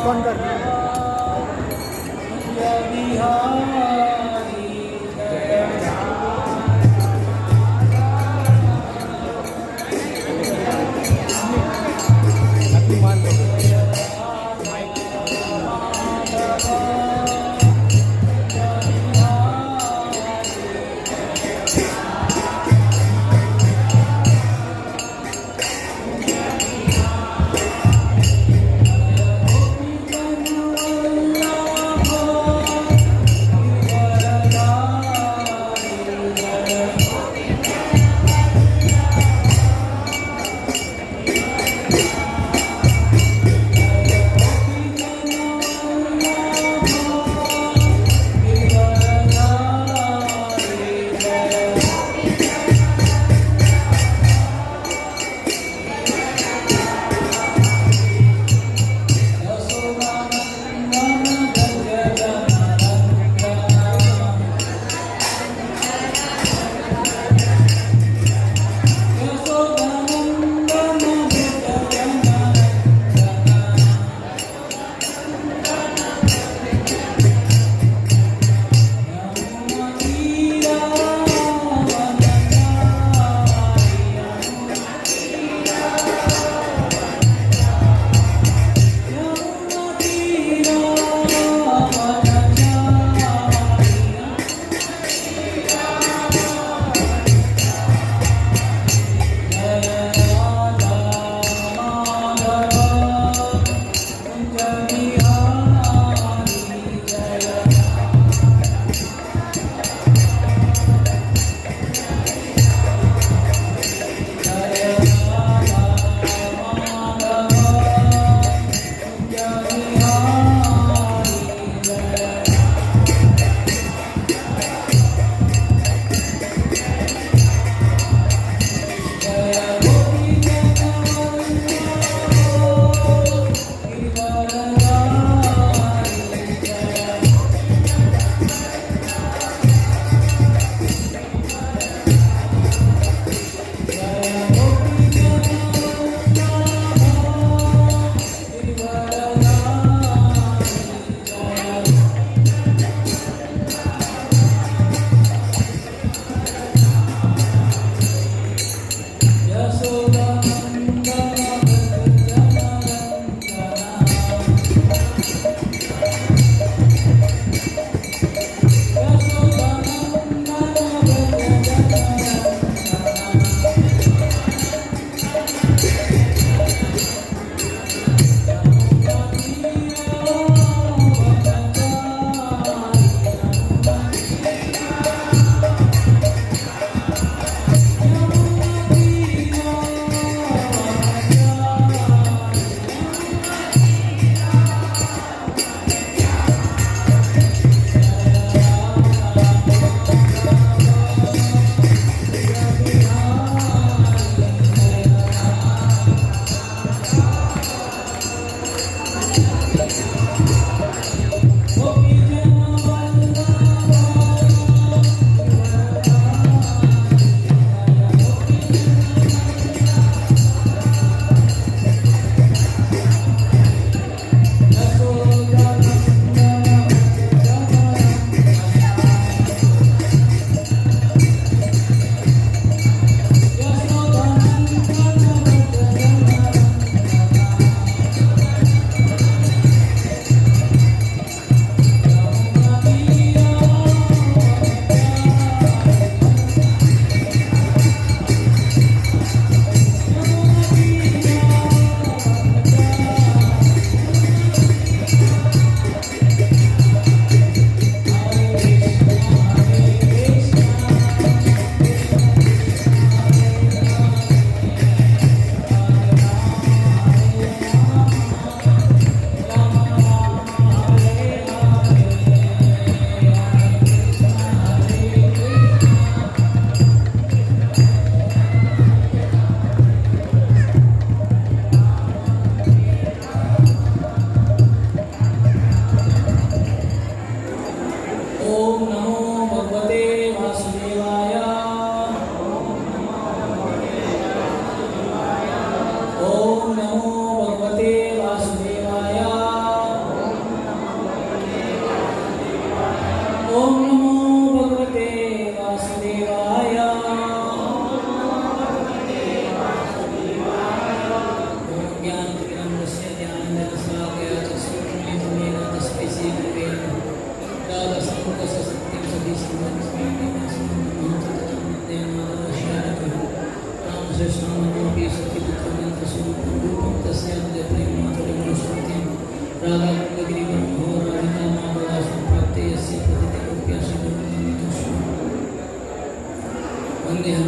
Phone कर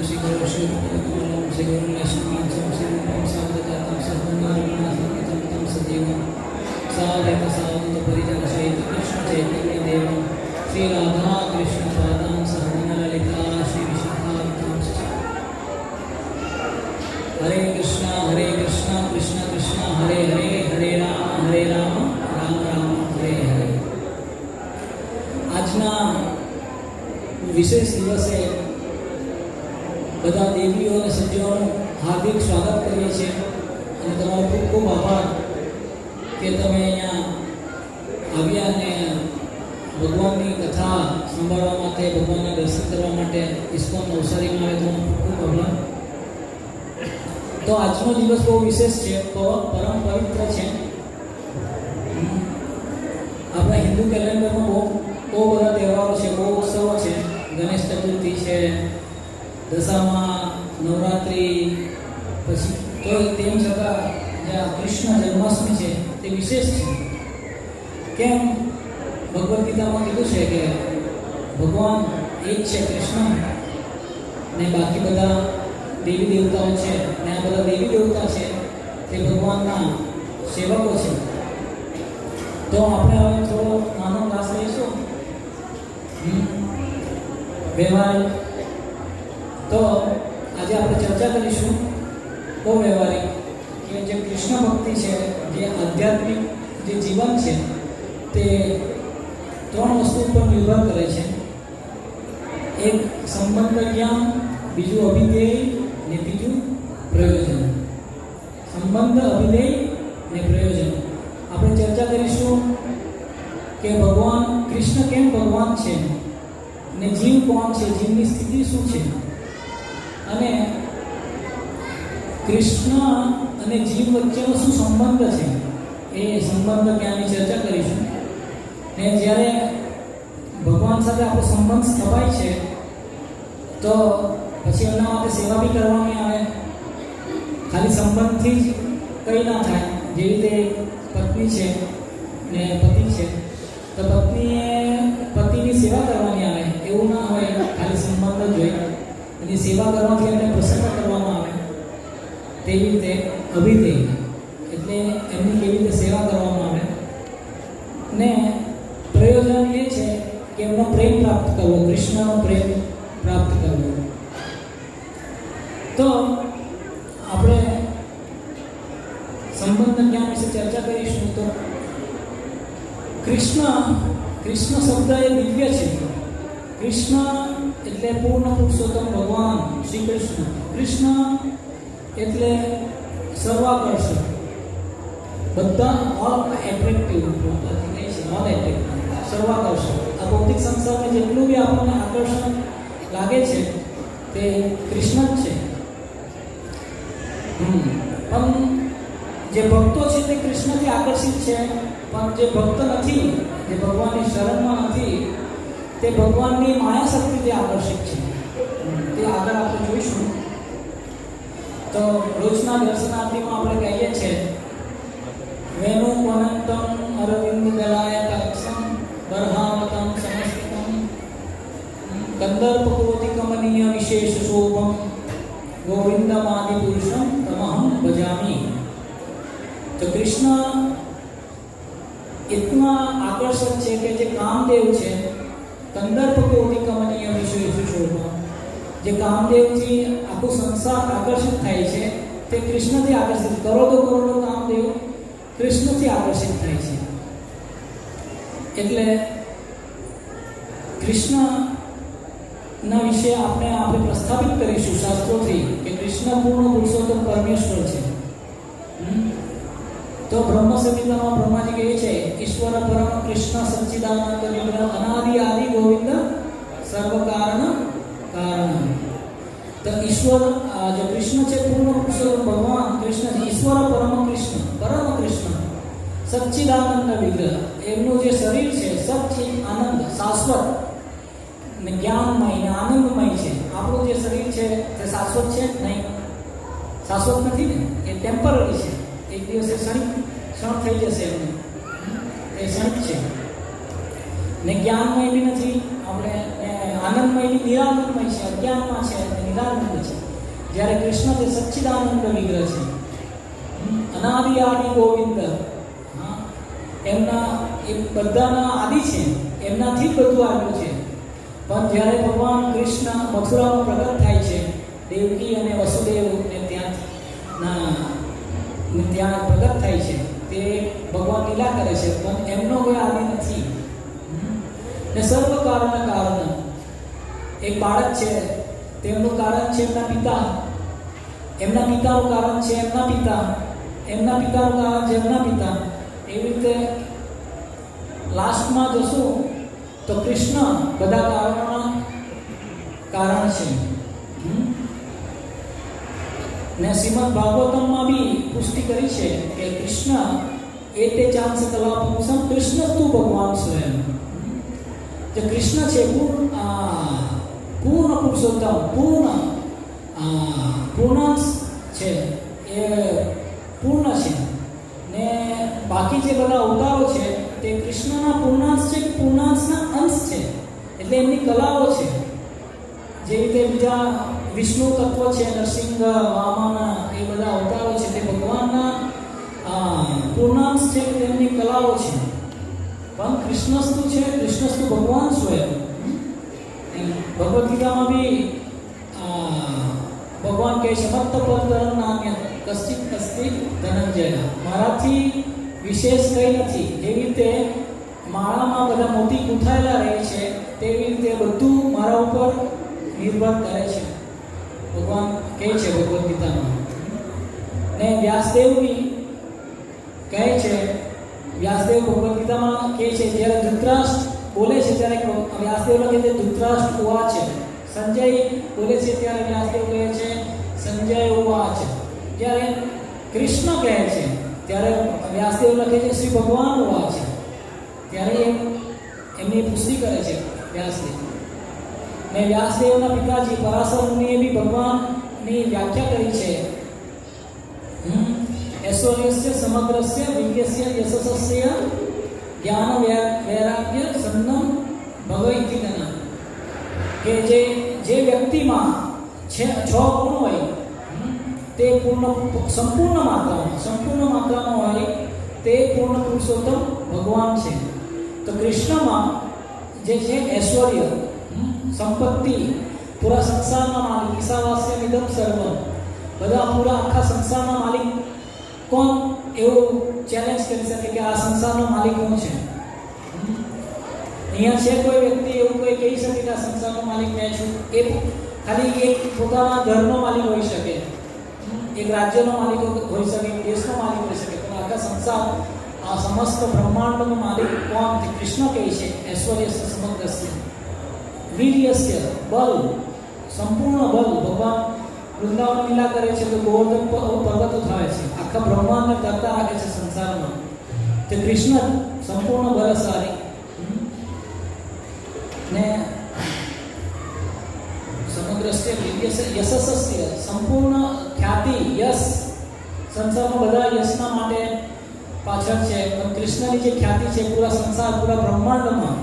श्रीगुरुं श्रीगुरुन्नश्मांसं श्रीरूपं साधकातं सर्वनारायणं तं सजीवं साधकसाधुपरिजनसहित कृष्णचैतन्यदेवं श्रीराधाकृष्णपादां सहगणललिता श्रीविशाखान्तांश्च। हरे कृष्णा कृष्ण कृष्ण हरे हरे, हरे राम राम राम हरे हरे। આજના વિશેષ દિવસે બધા દેવીઓ અને સજ્જનોનું હાર્દિક સ્વાગત કરીએ છીએ અને તમારો ખૂબ ખૂબ આભાર કે તમે અહીંયા આવ્યા અને ભગવાનની કથા સાંભળવા માટે, ભગવાનના દર્શન કરવા માટે ઇસ્કોન નવસારીમાં આવે તો ખૂબ આભાર। તો આજનો દિવસ બહુ વિશેષ છે, પરમ પવિત્ર છે। આપણા હિન્દુ કેલેન્ડરમાં બહુ બધા તહેવારો છે, બહુ ઉત્સવો છે। ગણેશ ચતુર્થી છે, દશામા, નવરાત્રિ, પછી તો તેમ છતાં જે કૃષ્ણ જન્માષ્ટમી છે તે વિશેષ છે। કેમ? ભગવદ્ ગીતામાં કીધું છે કે ભગવાન એક છે કૃષ્ણ, ને બાકી બધા દેવી દેવતાઓ છે, ને આ બધા દેવી દેવતા છે તે ભગવાનના સેવકો છે। તો આપણે હવે થોડો નાનો ક્લાસ લઈશું વ્યવહારિક। તો આજે આપણે ચર્ચા કરીશું બહુ વ્યવહારિક કે જે કૃષ્ણ ભક્તિ છે, જે આધ્યાત્મિક જે જીવન છે તે ત્રણ વસ્તુ પર નિર્ભર કરે છે। એક સંબંધ જ્ઞાન, બીજું અભિધેય ને બીજું પ્રયોજન। સંબંધ, અભિધેય ને પ્રયોજન। આપણે ચર્ચા કરીશું કે ભગવાન કૃષ્ણ કેમ ભગવાન છે, ને જીવ કોણ છે, જીવની સ્થિતિ શું છે, અને કૃષ્ણ અને જીવ વચ્ચેનો શું સંબંધ છે, એ સંબંધ જ્ઞાનની ચર્ચા કરીશું। ને જ્યારે ભગવાન સાથે આપણો સંબંધ સ્થપાય છે તો પછી એમના માટે સેવા બી કરવાની આવે। ખાલી સંબંધથી જ કંઈ ના થાય। જેવી રીતે પત્ની છે ને પતિ છે તો પત્નીએ પતિની સેવા કરવાની આવે, એવું ના હોય ખાલી સંબંધ જ હોય। એની સેવા કરવાથી એમને પ્રસન્ન કરવામાં આવે। તેવી રીતે અભિધેય એટલે એમની કેવી રીતે સેવા કરવામાં આવે, ને પ્રયોજન એ છે કે એમનો પ્રેમ પ્રાપ્ત કરવો, કૃષ્ણનો પ્રેમ પ્રાપ્ત કરવો। તો આપણે સંબંધ જ્ઞાન વિશે ચર્ચા કરીશું। તો કૃષ્ણ શબ્દ એ દિવ્ય છે। કૃષ્ણ એટલે પૂર્ણ પુરુષોત્તમ ભગવાન શ્રી કૃષ્ણ। કૃષ્ણ એટલે સર્વાકર્ષક, બધા ઓલ એટ્રેક્ટિવ, સર્વાકર્ષક। આ ભૌતિક સંસારમાં જેટલું બી આપણને આકર્ષણ લાગે છે તે કૃષ્ણ જ છે। પણ જે ભક્તો છે તે કૃષ્ણથી આકર્ષિત છે, પણ જે ભક્ત નથી, જે ભગવાનની શરણમાં નથી, તે ભગવાનની માયા શક્તિથી આકર્ષિત છે। તે આગળ આપણે જોઈશું। તો રોજના દર્શનાર્થીમાં આપણે કહીએ છીએ વેણુ વનંતમ અરવિંદ દલાય તક્ષમ બર્હાવતમ સમસ્તમ કંદર્પકોતિ કમનીય વિશેષ શોભમ ગોવિંદમાદિ પુરુષમ તમહમ ભજામી। तो कृष्ण इतना आकर्षक है कि जे कामदेव है कंदर्प कोटि कमनीय विशेष शोभा, जे कामदेव थी आखो संसार आकर्षित थाय छे ते कृष्ण थी आकर्षित। करोड़ो कामदेव कृष्ण थी आकर्षित थाय छे। એટલે કૃષ્ણ ના વિશે આપણે પ્રસ્થાપિત કરીશું શાસ્ત્રોથી કે કૃષ્ણ પૂર્ણ પુરુષોત્તમ પરમેશ્વર છે। तो ब्रह्म संहिताમાં બ્રહ્માજી કહે છે ઈશ્વર પરમ કૃષ્ણ સચ્ચિદાનંદ વિગ્રહ અનાદિ આદિ ગોવિંદ સર્વ કારણ કારણ। तो ईश्वर जो कृष्ण છે પૂર્ણ પુરુષોત્તમ ભગવાન કૃષ્ણ છે। ઈશ્વર પરમ કૃષ્ણ સચ્ચિદાનંદ વિગ્રહ, એમનું જે શરીર છે સચ્ચિદ આનંદ શાશ્વત ને જ્ઞાનમય ને આનંદમય છે। આપણું જે શરીર છે તે શાશ્વત છે નહીં, શાશ્વત નથી ને, એ ટેમ્પરરી છે। એક દિવસે ક્ષણ થઈ જશે, એમને એ ક્ષણિક છે। ને જ્ઞાનમય બી નથી, આપણે આનંદમય બી નિરાનંદમય છે, અજ્ઞાનમાં છે અને નિરાનંદ છે. જ્યારે કૃષ્ણ તે સચ્ચિદાનંદ વિગ્રહ છે, અનાદિ આદિ ગોવિંદ, એમના એ બધાના આદિ છે, એમનાથી જ બધું આવ્યું છે. પણ જ્યારે ભગવાન કૃષ્ણ મથુરામાં પ્રગટ થાય છે, દેવકી અને વસુદેવને ત્યાં પ્રગટ થાય છે, તે ભગવાન લીલા કરે છે, પણ એમનો કોઈ આદિ નથી. ને સર્વ કારણ એક બાળક છે, તેમનું કારણ છે એમના પિતા, એમના પિતાનું કારણ છે એમના પિતા, એમના પિતાનું કારણ છે એમના પિતા. એવી રીતે લાસ્ટમાં જશું તો કૃષ્ણ બધા કારણોના કારણ છે. ને શ્રીમદ ભાગવતમમાં બી પુષ્ટિ કરી છે કે કૃષ્ણ એતે ચાંસ કલા પુરુષમ કૃષ્ણ તું ભગવાન સ્વયં. જે કૃષ્ણ છે પૂર્ણ પુરુષોત્તમ, પૂર્ણાંશ છે, એ પૂર્ણ છે. ને બાકી જે બધા અવતારો છે તે કૃષ્ણના પૂર્ણાંશ છે, પૂર્ણાંશના અંશ છે, એટલે એમની કલાઓ છે. જે રીતે બીજા વિષ્ણુ તત્વ છે, નરસિંહ, વામન, એ બધા અવતારો છે, તે ભગવાનના પૂર્ણાંશ છે, તેમની કલાઓ છે. પણ કૃષ્ણસ્તુ છે, કૃષ્ણસ્તુ ભગવાન સ્વયં. ભગવદ્ ગીતામાં બી ભગવાન કહે છે મત્ત પદરમ નામ્ય કશ્ચિત અસ્તિ ધનંજય. મારાથી વિશેષ કંઈ નથી. જેવી રીતે માળામાં બધા મોતી ગૂંથાયેલા રહે છે, તેવી રીતે બધું મારા ઉપર નિર્ભર કરે છે, ભગવાન કહે છે ભગવદ્ ગીતામાં. ને વ્યાસદેવ બી કહે છે, વ્યાસદેવ ભગવદ્ ગીતામાં કહે છે, જ્યારે ધૃતરાષ્ટ્ર બોલે છે ત્યારે વ્યાસદેવ લખે છે ધૃતરાષ્ટ્ર ઉવાચ. સંજય બોલે છે ત્યારે વ્યાસદેવ કહે છે સંજય ઉવાચ. જ્યારે કૃષ્ણ કહે છે ત્યારે વ્યાસદેવ લખે છે શ્રી ભગવાન ઉવાચ. ત્યારે એમની પુષ્ટિ કરે છે વ્યાસદેવ. ને વ્યાસદેવના પિતાજી પરાશર મુનિએ બી ભગવાનની વ્યાખ્યા કરી છે. ઐશ્વર્યસ્ય સમગ્રસ્ય વિજ્ઞસ્ય યશસ્ય જ્ઞાન વૈરાગ્ય સન્નમ ભગવતી ગના. કે જે વ્યક્તિમાં છ ગુણ હોય તે સંપૂર્ણ માત્રામાં હોય તે પૂર્ણ પુરુષોત્તમ ભગવાન છે. તો કૃષ્ણમાં જે છે ઐશ્વર્ય, સંપત્તિ, પૂરા સંસારના માલિક, ઈશાવાસ્ય નિદમ સર્વ, બધા પૂરા આખા સંસારના માલિક કોણ એવું ચેલેન્જ કરી શકે કે આ સંસારનો માલિક કોણ છે? અહીંયા છે કોઈ વ્યક્તિ એવું કોઈ કહી શકે કે આ સંસારનો માલિક મેં છું? એ ખાલી એક પોતાના ઘરનો માલિક હોઈ શકે, એક રાજ્યનો માલિક હોઈ શકે, એક દેશનો માલિક હોઈ શકે, પણ આખા સંસાર, આ સમસ્ત બ્રહ્માંડનો માલિક કોણ? કૃષ્ણ કહે છે ઐશ્વર્યસ્ય સમગ્રસ્ય વીર્યસ્ય બલ, સંપૂર્ણ બલ. ભગવાન વૃંદાવન લીલા કરે છે તો ગોવર્ધન પર્વતો થાય છે, આખા બ્રહ્માંડને કરતા રાખે છે સંસારમાં. તે કૃષ્ણ સંપૂર્ણ બલશાળી. ને સમગ્રસ્ય યશસ્ય, સંપૂર્ણ ખ્યાતિ, યશ. સંસારમાં બધા યશના માટે પાછળ છે, પણ કૃષ્ણની જે ખ્યાતિ છે પૂરા સંસાર, પૂરા બ્રહ્માંડમાં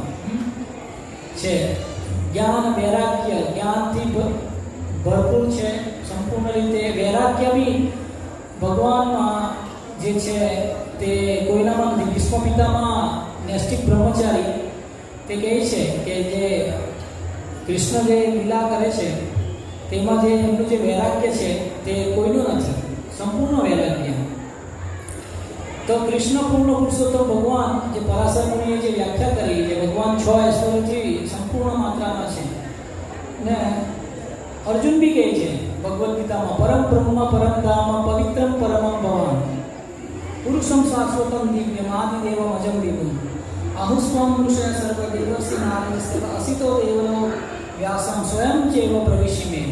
છે. જ્ઞાન વૈરાગ્ય, જ્ઞાનથી ભરપૂર છે સંપૂર્ણ રીતે. વૈરાગ્ય બી ભગવાનમાં જે છે તે કોઈનામાં નથી. ભીષ્મ પિતામાં નૈષ્ઠિક બ્રહ્મચારી તે કહે છે કે જે કૃષ્ણ જે લીલા કરે છે તેમાં જે એમનું જે વૈરાગ્ય છે તે કોઈનું નથી, સંપૂર્ણ વૈરાગ્ય. તો કૃષ્ણ પૂર્ણ પુરુષોત્તમ ભગવાન, જે પરાશર મુનિએ જે વ્યાખ્યા કરી કે ભગવાન 6 ઐશ્વર્યથી સંપૂર્ણ માત્રામાં છે. ને અર્જુન બી કહે છે ભગવદ્ ગીતામાં પરમ બ્રહ્મ પરમ ધામ પવિત્રમ પરમમ ભવાન પુરુષમ શાશ્વતમ દિવ્યમ આદિદેવમ અજમ દિવ્યમ અહુસ્વમ પુરુષય સર્વદેવસ્ય નારાયણસ્ય અસિતો દેવનો વ્યાસમ સ્વયં ચેવ પ્રવિશિ મે.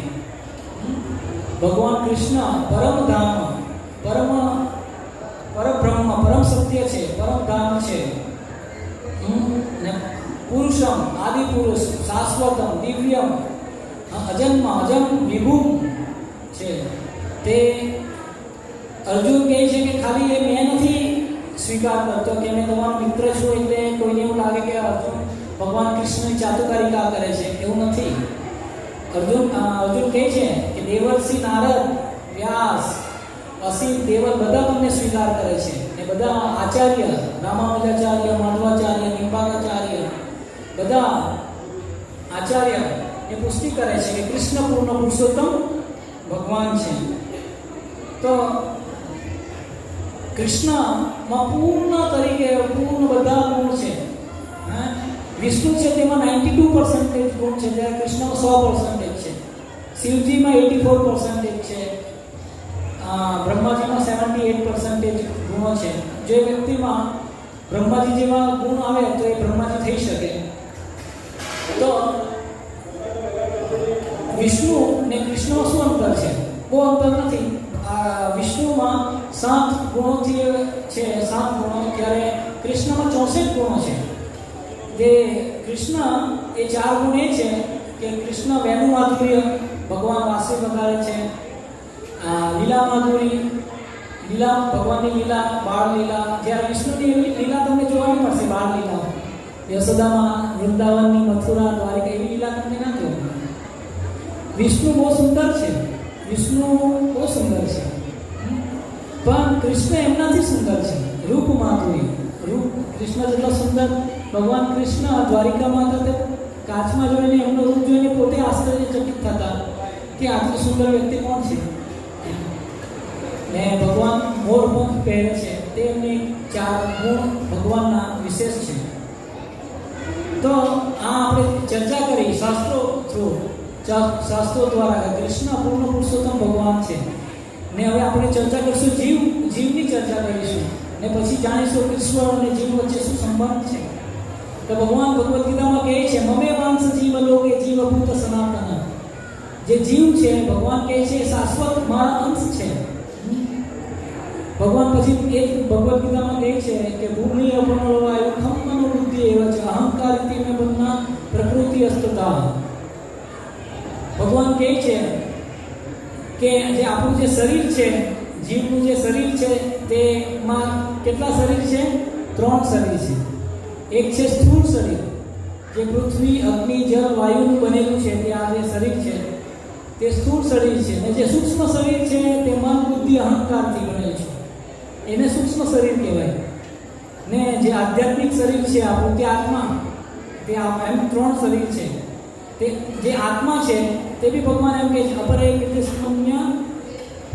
ભગવાન કૃષ્ણ પરમ ધામ, પરબ્રહ્મ, પરમ સત્ય છે, પરમ ધામ છે. ને પુરુષમ, આદિ પુરુષ, શાશ્વતમ, દિવ્યમ, અજન્મ, અજમ, વિભુમ છે. તે અર્જુન કહે છે કે ખાલી એ મેં નથી સ્વીકાર કરતો કે મેં તમારો મિત્ર છું એટલે કોઈને એવું લાગે કે અર્જુન ભગવાન કૃષ્ણની ચાતુકારિકા કરે છે, એવું નથી. અર્જુન કહે છે કે દેવર્ષિ નારદ, વ્યાસ, અસીમ, દેવલ બધા તમને સ્વીકાર કરે છે. ને બધા આચાર્ય, રામાનુજાચાર્ય, માધવાચાર્ય, નિંબાકાચાર્ય, બધા આચાર્ય એ પુષ્ટિ કરે છે કે કૃષ્ણ પૂર્ણ પુરુષોત્તમ ભગવાન છે. તો કૃષ્ણમાં પૂર્ણ તરીકે પૂર્ણ બધા ગુણ છે. વિષ્ણુ છે તેમાં 92% ગુણ છે, જ્યારે કૃષ્ણમાં 100% છે. શિવજીમાં 84% છે. બ્રહ્માજીમાં 78% ગુણો છે. જે વ્યક્તિમાં બ્રહ્માજી જેવા ગુણ આવે તો એ બ્રહ્માજી થઈ શકે. તો વિષ્ણુ ને કૃષ્ણમાં શું અંતર છે? બહુ અંતર નથી. વિષ્ણુમાં 7 ગુણોથી છે, 7 ગુણો, ત્યારે કૃષ્ણમાં 64 ગુણો છે. જે કૃષ્ણ એ 4 ગુણ એ છે કે કૃષ્ણ વેણુ માધુર્ય, ભગવાન વાસી વગાડે છે. લીલા માધુરી, લીલા ભગવાનની લીલા, બાળ લીલા. જ્યારે વિષ્ણુની લીલા તમને જોવા નહીં મળશે. બાળ લીલા યશોદામાં, વૃંદાવનની, મથુરા, દ્વારિકા એવી લીલા તમને ના જોવા. વિષ્ણુ બહુ સુંદર છે, વિષ્ણુ બહુ સુંદર છે, પણ કૃષ્ણ એમનાથી સુંદર છે. રૂપ માધુરી, રૂપ કૃષ્ણ જેટલા સુંદર ભગવાન કૃષ્ણ દ્વારિકામાં હતા તે કાચમાં જોઈને એમનું રૂપ જોઈને પોતે આશ્ચર્યચકિત થતા કે આટલું સુંદર વ્યક્તિ કોણ છે. ને ભગવાન મોરપંખ પહેરે છે, તે એમની 4 ગુણ ભગવાનના વિશેષ છે. તો આ આપણે ચર્ચા કરી શાસ્ત્રો થ્રુ, શાસ્ત્રો દ્વારા કૃષ્ણ પૂર્ણ પુરુષોત્તમ ભગવાન છે. ને હવે આપણે ચર્ચા કરીશું જીવની ચર્ચા કરીશું, ને પછી જાણીશું કે ઈશ્વર અને જીવ વચ્ચે શું સંબંધ છે. તો ભગવાન ભગવદ્ ગીતામાં કહે છે મમે વાંસ જીવ લોકે જીવભૂત સનાતન. જે જીવ છે ભગવાન કહે છે શાશ્વત મારા અંશ છે. ભગવાન પછી એક ભગવદ્ ગીતામાં કહે છે કે ભૂમિ અપનોવાયુ ખમ્મનો બુદ્ધિ એવ છે અહંકારિતિ મે બંધના પ્રકૃતિ અસ્તતા. ભગવાન કહે છે કે જે આપણું જે શરીર છે, જીવનું જે શરીર છે, તેમાં કેટલા શરીર છે? 3 શરીર છે. એક છે સ્થૂળ શરીર, જે પૃથ્વી, અગ્નિ, જળ, વાયુનું બનેલું છે, તે આ જે શરીર છે તે સ્થૂળ શરીર છે. અને જે સૂક્ષ્મ શરીર છે તે મન, બુદ્ધિ, અહંકારથી બનેલું છે, એને સૂક્ષ્મ શરીર કહેવાય. ને જે આધ્યાત્મિક શરીર છે આપણું, તે આત્મા, તે એમ 3 શરીર છે. તે જે આત્મા છે તે બી ભગવાન એમ કહે છે અપરે રીતે સ્મન્ય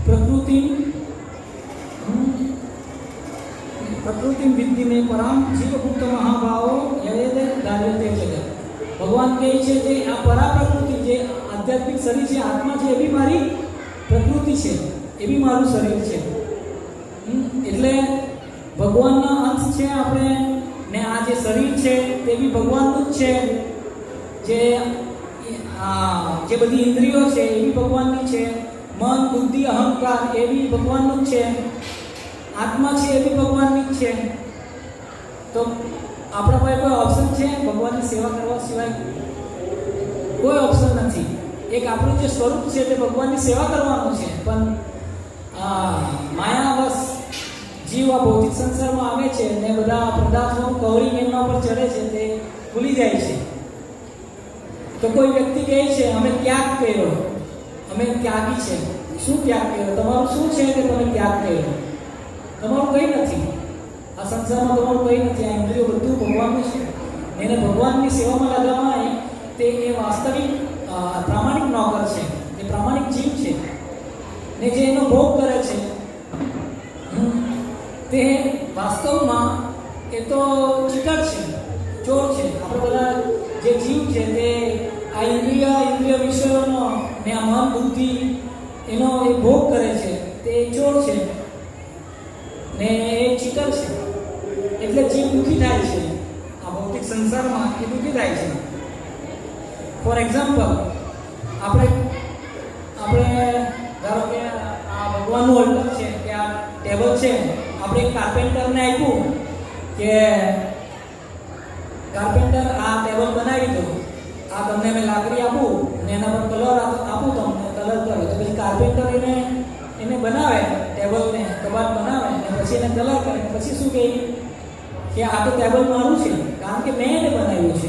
પ્રકૃતિ વિદ્ધિ મેં પરામ જીવભૂત મહાભાવો યયેદ ધાર્યતે જગત. ભગવાન કહે છે જે આ પરા પ્રકૃતિ, જે આધ્યાત્મિક શરીર છે, આત્મા છે, એ બી મારી પ્રકૃતિ છે, એ બી મારું શરીર છે. એટલે ભગવાનના અંશ છે આપણે. ને આ જે શરીર છે તે બી ભગવાનનું જ છે. જે બધી ઇન્દ્રિયો છે એ બી ભગવાનની છે. મન, બુદ્ધિ, અહંકાર એ બી ભગવાનનું જ છે. આત્મા છે એ બી ભગવાનની જ છે. તો આપણા પાસે કોઈ ઓપ્શન છે ભગવાનની સેવા કરવા સિવાય? કોઈ ઓપ્શન નથી. એક આપણું જે સ્વરૂપ છે તે ભગવાનની સેવા કરવાનું છે, પણ માયાવશ જીવ આ ભૌતિક સંસારમાં આવે છે ને બધા પદાર્થોનું કવરિંગ એમના પર ચડે છે, તે ભૂલી જાય છે. તો કોઈ વ્યક્તિ કહે છે અમે ત્યાગ કર્યો, અમે ત્યાગી છે. શું ત્યાગ કર્યો? તમારું શું છે કે તમે ત્યાગ કર્યો? તમારું કંઈ નથી. આ સંસારમાં તમારું કંઈ નથી. આ ઇન્દ્રિયો બધું ભગવાનનું છે. એને ભગવાનની સેવામાં લગાવવાય તે એ વાસ્તવિક પ્રામાણિક નોકર છે, એ પ્રામાણિક જીવ છે. ને જે એનો ભોગ કરે છે તે વાસ્તવમાં એ તો ચીટર છે, ચોર છે. આપણે બધા જે જીવ છે તે આ ઇન્દ્રિય વિષયોનો ને આ મન, બુદ્ધિ એનો એ ભોગ કરે છે, તે ચોર છે ને એ ચીટર છે. એટલે જીવ દુઃખી થાય છે. આ ભૌતિક સંસારમાં એ દુઃખી થાય છે. ફોર એક્ઝામ્પલ, આપણે ધારો કે આ ભગવાનનું ઓલ્ટર છે કે આ ટેબલ છે, આપણે એક કાર્પેન્ટરને આપ્યું કે કાર્પેન્ટર આ ટેબલ બનાવી દો, આ તમને મેં લાકડી આપું ને એના પર કલર આપું, તમને કલર કરો. તો પછી કાર્પેન્ટર એને બનાવે, ટેબલને કબાટ બનાવે ને પછી એને કલર કરે. પછી શું કહે કે આ તો ટેબલ મારું છે કારણ કે મેં એને બનાવ્યું છે.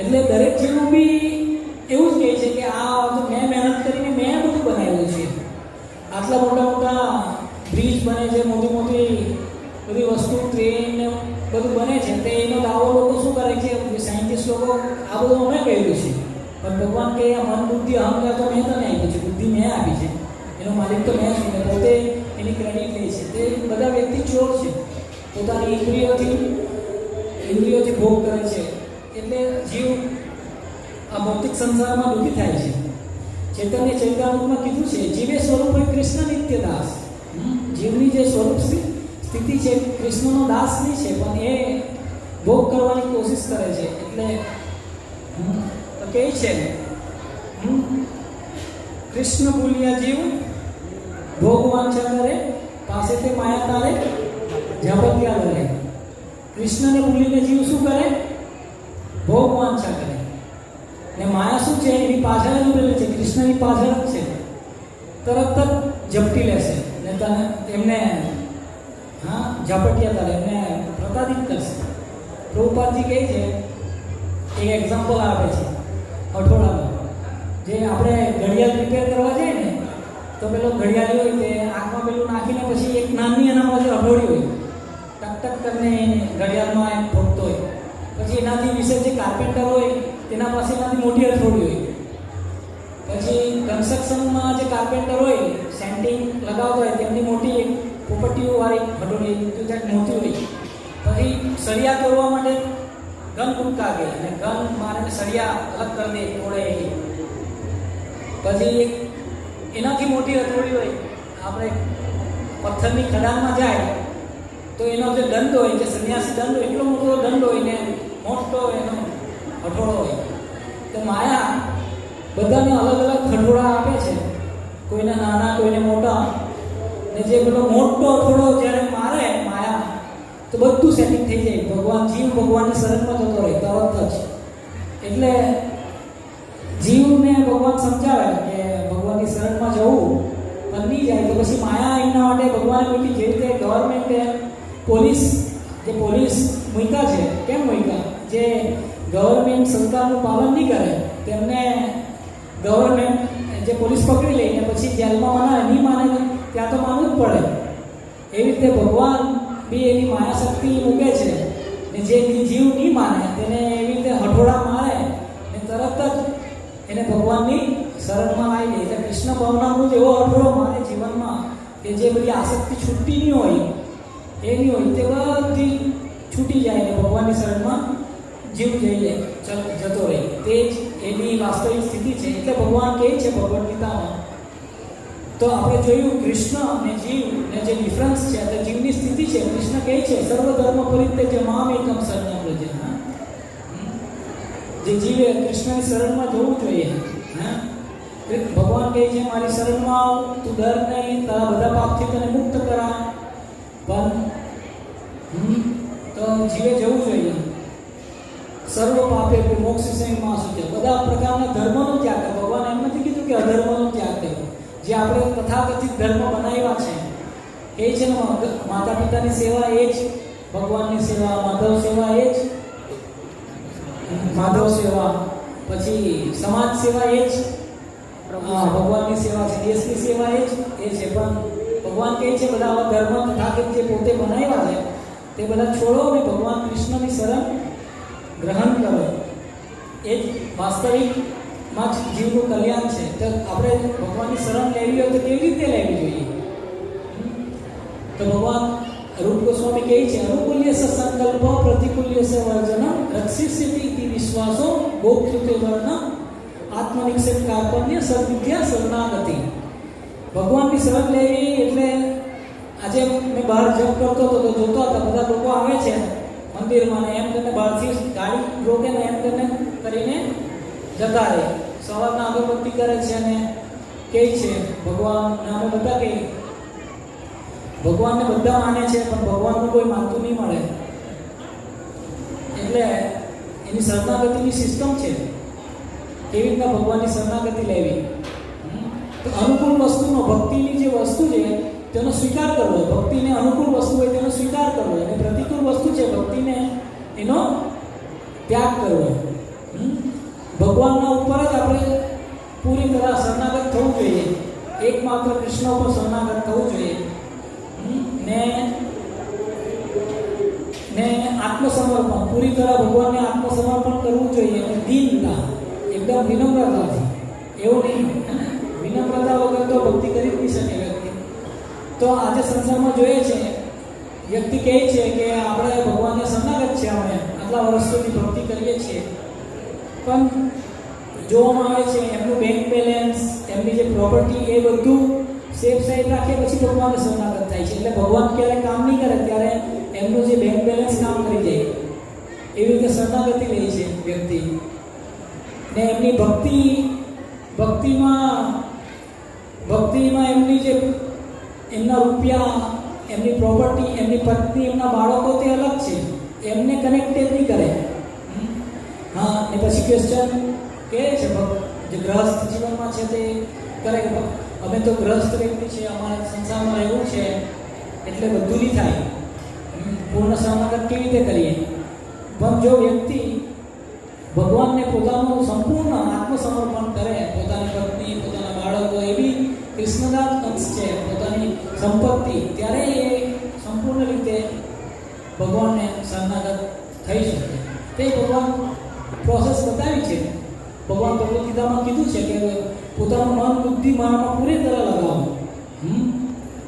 એટલે દરેક જીવ બી એવું જ કહે છે કે આ તો મેં મહેનત કરીને મેં બધું બનાવ્યું છે. આટલા મોટા મોટા બ્રિજ બને છે, મોટી મોટી બધી વસ્તુ, ટ્રેન ને બધું બને છે, તે એનો દાવો લોકો શું કરે છે, સાયન્ટિસ્ટ લોકો આ બધું અમે કર્યું છે. પણ ભગવાન કહે આ મન બુદ્ધિ અહંકાર તો મેં તને આપી છે, બુદ્ધિ મેં આપી છે, એનો માલિક તો મેં છું, ને પોતે એની ક્રેડિટ લે છે. તે બધા વ્યક્તિ ચોર છે, પોતાની ઇન્દ્રિયોથી ભોગ કરે છે. એટલે જીવ આ ભૌતિક સંસારમાં દુઃખી થાય છે. ચૈતન્ય ચૈતન્યમાં કીધું છે જીવે સ્વરૂપ હોય કૃષ્ણ નિત્ય દાસ. જીવની જે સ્વરૂપ સ્થિતિ છે કૃષ્ણનો દાસ નહીં છે, પણ એ ભોગ કરવાની કોશિશ કરે છે. એટલે તો કહે છે કૃષ્ણ ભૂલ્યા જીવ ભોગ વાંછા કરે, પાસે તે માયા તારે ઝાપટિયા કરે. કૃષ્ણને ભૂલીને જીવ શું કરે? ભોગ વાંછા કરે. ને માયા શું છે? એની પાછળ જ ઉભેલી છે, કૃષ્ણની પાછળ જ છે. તરત જ ઝપટી લેશે ને તને એમને ઝાપટિયા કરે, એમને પ્રતાડિત કરશે. પ્રભુપાદજી કહે છે, એક એક્ઝામ્પલ આપે છે હથોડાનો. જે આપણે ઘડિયાળ રિપેર કરવા જઈએ ને, તો પેલો ઘડિયાળી હોય તે આંખમાં પેલું નાખીને પછી એક નાની એનામાં જે હથોડી હોય ટક ટક કરીને ઘડિયાળમાં એમ ઠોકતો હોય. પછી એનાથી વિશે જે કાર્પેન્ટર હોય તેના પાસે એનાથી મોટી હથોડી હોય. પછી કન્સ્ટ્રક્શનમાં જે કાર્પેન્ટર હોય સેન્ટિંગ લગાવતો હોય તેમની મોટી એક પોપટીઓવાળી હથોડી મોટી હોય. પછી સળિયા તોડવા માટે ગન કૂદકા ગઈ અને ગન મારે સળિયા અલગ કરી દે તોડે. પછી એનાથી મોટી હથોડી હોય, આપણે પથ્થરની ખદાનમાં જાય તો એનો જે દંડ હોય, જે સંન્યાસી દંડ હોય, એટલો મોટો દંડ હોય ને મોટો એનો હથોડો હોય. તો માયા બધાને અલગ અલગ હથોડા આપે છે, કોઈને નાના કોઈને મોટા. ને જે પેલો મોટો હથોડો જ્યારે મારે માયા તો બધું સેટિંગ થઈ જાય. ભગવાન જીવ ભગવાનની શરણમાં જતો રહે તરત જ. એટલે જીવને ભગવાન સમજાવે કે ભગવાનની શરણમાં જવું પણ નહીં જાય તો પછી માયા એમના માટે ભગવાને મૂકી. જે રીતે ગવર્મેન્ટે પોલીસ મૂક્યા છે, કેમ મૂક્યા? જે ગવર્મેન્ટ સરકારનું પાલન નહીં કરે તેમને ગવર્મેન્ટ જે પોલીસ પકડી લઈને પછી જેલમાં નહીં માને ત્યાં તો માનવું જ પડે. એવી રીતે ભગવાન બી એની માયા શક્તિ મૂકે છે, ને જે જીવ નહીં માને તેને એવી રીતે હઠોડા મારે ને તરત જ એને ભગવાનની શરણમાં આવી દે. એટલે કૃષ્ણ ભાવનાનું એવો હઠોડો મારે જીવનમાં કે જે બધી આસક્તિ છૂટતી નહીં હોય, એ નહીં હોય, તે બધી છૂટી જાય ને ભગવાનની શરણમાં જીવ જઈએ જતો રહે. તે જ એની વાસ્તવિક સ્થિતિ છે. એટલે ભગવાન કહે છે ભગવદ્ ગીતામાં, તો આપણે જોયું કૃષ્ણ અને જીવ ને જે ડિફરન્સ છે, તો જીવની સ્થિતિ છે. કૃષ્ણ કહે છે સર્વ ધર્મ પરિત્યજ્ય મામ એકમ શરણં વ્રજ. જે જીવે કૃષ્ણની શરણમાં જવું જોઈએ. ભગવાન કહે છે મારી શરણમાં આવ, તું ડર નહીં, તારા બધા પાપથી તને મુક્ત કરા. પણ તો જીવે જવું જોઈએ. સર્વ પાપે મોક્ષ સંયમાં શું છે, બધા પ્રકારના ધર્મનો ત્યાગ કરે. ભગવાન એમ નથી કીધું કે અધર્મનો ત્યાગ કર્યો. જે આપણે તથાકથિત ધર્મ બનાવ્યા છે એ છે ને, માતા પિતાની સેવા એ જ ભગવાનની સેવા, માધવ સેવા એ જ માધવ સેવા, પછી સમાજ સેવા એ જ ભગવાનની સેવા છે, દેશની સેવા એ છે. પણ ભગવાન કહે છે બધા આવા ધર્મ તથાકથિત જે પોતે બનાવ્યા છે તે બધા છોડો અને ભગવાન કૃષ્ણની શરણ ગ્રહણ કરો. એ જ વાસ્તવિકમાં જ જીવનું કલ્યાણ છે. તો આપણે ભગવાનની શરણ લેવી હોય તો કેવી રીતે લેવી જોઈએ? તો ભગવાન રૂપ ગોસ્વામી કહે છે અનુકૂલ્ય સ સંકલ્પ પ્રતિકૂલ્ય સ વર્જન રક્ષિષ્યતિ ઇતિ વિશ્વાસો ગોપ્તૃતે વર્ણ આત્મનિક્ષેપ કાર્પણ્ય સદવિદ્યા શરણાગતિ. ભગવાનની શરણ લેવી એટલે આજે મેં બહાર જપ કરતો હતો તો જોતો હતા બધા લોકો આવે છે મંદિરમાં ને એમ કરીને બહારથી ગાડી રોકે ને એમ કરીને જતા રહે. સવારના અગરબત્તી કરે છે અને કહે છે ભગવાન. અમે બધા કહીએ ભગવાનને બધા માને છે પણ ભગવાનનું કોઈ માનતું નહીં મળે. એટલે એની શરણાગતિની સિસ્ટમ છે. કેવી રીતના ભગવાનની શરણાગતિ લેવી? તો અનુકૂળ વસ્તુનો, ભક્તિની જે વસ્તુ છે તેનો સ્વીકાર કરવો. ભક્તિને અનુકૂળ વસ્તુ હોય તેનો સ્વીકાર કરવો, અને પ્રતિકૂળ વસ્તુ છે ભક્તિને એનો ત્યાગ કરવો. ભગવાનના ઉપર જ આપણે પૂરી તરહ શરણાગત થવું જોઈએ, એકમાત્ર કૃષ્ણ ઉપર શરણાગત થવું જોઈએ. ને આત્મસમર્પણ, પૂરી તરહ ભગવાનને આત્મસમર્પણ કરવું જોઈએ. અને દીનતા, એકદમ વિનમ્રતાથી, એવું નહીં વિનમ્રતા વગર તો ભક્તિ કરી જ નહીં શકે વ્યક્તિ. તો આજે સંસારમાં જોઈએ છે, વ્યક્તિ કહે છે કે આપણે ભગવાનને શરણાગત છે, અમે આટલા વર્ષ સુધી ભક્તિ કરીએ છીએ, પણ જોવામાં આવે છે એમનું બેંક બેલેન્સ, એમની જે પ્રોપર્ટી, એ બધું સેફ સાઈડ રાખે પછી ભગવાનને શરણાગત થાય છે. એટલે ભગવાન ક્યારે કામ નહીં કરે ત્યારે એમનું જે બેંક બેલેન્સ કામ કરી જાય, એવી રીતે શરણાગતિ લે છે વ્યક્તિ. ને એમની ભક્તિમાં એમની જે એમના રૂપિયા, એમની પ્રોપર્ટી, એમની પત્ની, એમના બાળકો તે અલગ છે, એમને કનેક્ટેડ નહીં કરે. હા, ને પછી ક્વેશ્ચન કે છે જે ગ્રહસ્થ જીવનમાં છે તે કરે કે અમે તો ગ્રહસ્થ વ્યક્તિ છે, અમારા સંસારમાં રહેવું છે એટલે બધું નહીં થાય, પૂર્ણ શરણાગત કેવી રીતે કરીએ? પણ જો વ્યક્તિ ભગવાનને પોતાનું સંપૂર્ણ આત્મસમર્પણ કરે, પોતાની પત્ની, પોતાના બાળકો, એવી કૃષ્ણદાસ અંશ છે, પોતાની સંપત્તિ, ત્યારે એ સંપૂર્ણ રીતે ભગવાનને શરણાગત થઈ શકે. તે ભગવાન પ્રોસેસ બતાવી છે. ભગવાન ભગવદ ગીતામાં કીધું છે કે પોતાનું મન, બુદ્ધિ મારામાં પૂરી તરહ લગાવો.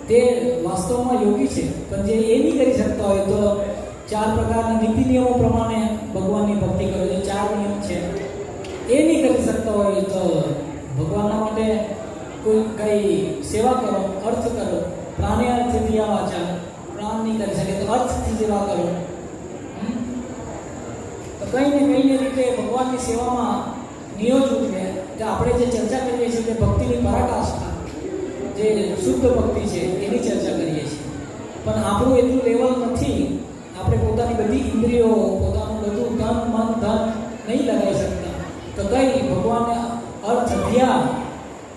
તે વાસ્તવમાં યોગી છે, પણ જે એ નહીં કરી શકતા હોય તો 4 પ્રકારના નીતિ નિયમો પ્રમાણે ભગવાનની ભક્તિ કરો. જે 4 નિયમ છે એ નહીં કરી શકતા હોય તો ભગવાનના માટે કોઈ કંઈ સેવા કરો, અર્થ કરો. પ્રાણે અર્થથી આ વાચા, પ્રાણ નહીં કરી શકે તો અર્થથી સેવા કરો. તો કંઈ ને રીતે ભગવાનની સેવામાં નિયોજવું છે. કે આપણે જે ચર્ચા કરીએ છીએ તે ભક્તિની પરાકાષ્ઠા, જે શુદ્ધ ભક્તિ છે એની ચર્ચા કરીએ છીએ. પણ આપણું એટલું લેવલ નથી. આપણે પોતાની બધી ઇન્દ્રિયો, પોતાનું બધું તન, મન, ધન નહીં લગાવી શકતા. તો કંઈ ભગવાનને અર્થ, ધ્યાન,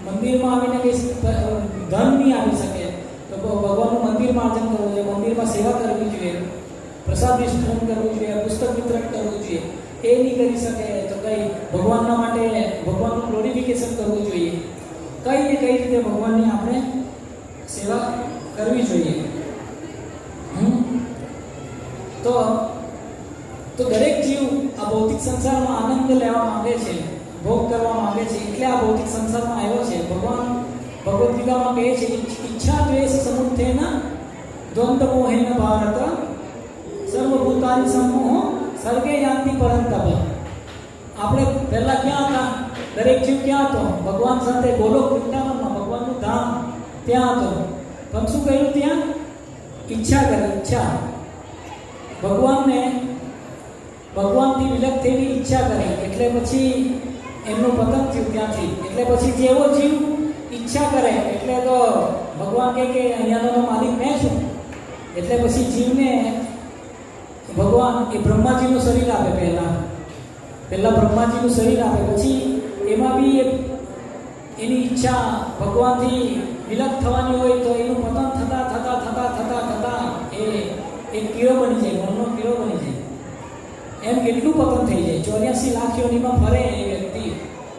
મંદિરમાં આવીને કંઈ ધન નહીં આવી શકે તો ભગવાનનું મંદિરમાં આર્જન કરવું જોઈએ, મંદિરમાં સેવા કરવી જોઈએ, પ્રસાદ વિતરણ કરવું જોઈએ, પુસ્તક વિતરણ કરવું જોઈએ. એ નહીં કરી શકે તો કંઈ ભગવાનના માટે ભગવાનનું ગ્લોરિફિકેશન કરવું જોઈએ. કઈ ને કઈ રીતે ભગવાનની આપણે સેવા કરવી જોઈએ. તો દરેક જીવ આ ભૌતિક સંસારમાં આનંદ લેવા માંગે છે, ભોગ કરવા માંગે છે, એટલે આ ભૌતિક સંસારમાં આવ્યો છે. ભગવાન ભગવદ ગીતામાં કહે છે, ઈચ્છા દ્વેષ સમુત્થેન દ્વંદ્વ મોહેન ભારત સર્વભૂતાનિ સમૂહ સર્ગે યાન્તિ પરંતપ. આપણે પહેલા ક્યાં હતા? દરેક જીવ ક્યાં હતો? ભગવાન સાથે ગોલોક વૃંદાવનમાં, ભગવાનનું ધામ ત્યાં હતો. પણ શું કહ્યું ત્યાં? ઈચ્છા કરી, ઈચ્છા. ભગવાનથી વિલગ થઈને ઈચ્છા કરી, એટલે પછી એમનું પતન થયું ત્યાંથી. એટલે પછી જેવો જીવ ઈચ્છા કરે એટલે તો ભગવાન કહે કે અહીંયાનો માલિક મેં છું. એટલે પછી જીવને ભગવાન એ બ્રહ્માજીનું શરીર આપે. પહેલા બ્રહ્માજીનું શરીર આપે, પછી એમાં બી એની ઈચ્છા ભગવાનથી વિલગ થવાની હોય તો એનું પતન થતા એ કીડો બની જાય, મનનો કીડો બની જાય. એમ કેટલું પતન થઈ જાય. 84 લાખ યોનિમાં ફરે એ વ્યક્તિ,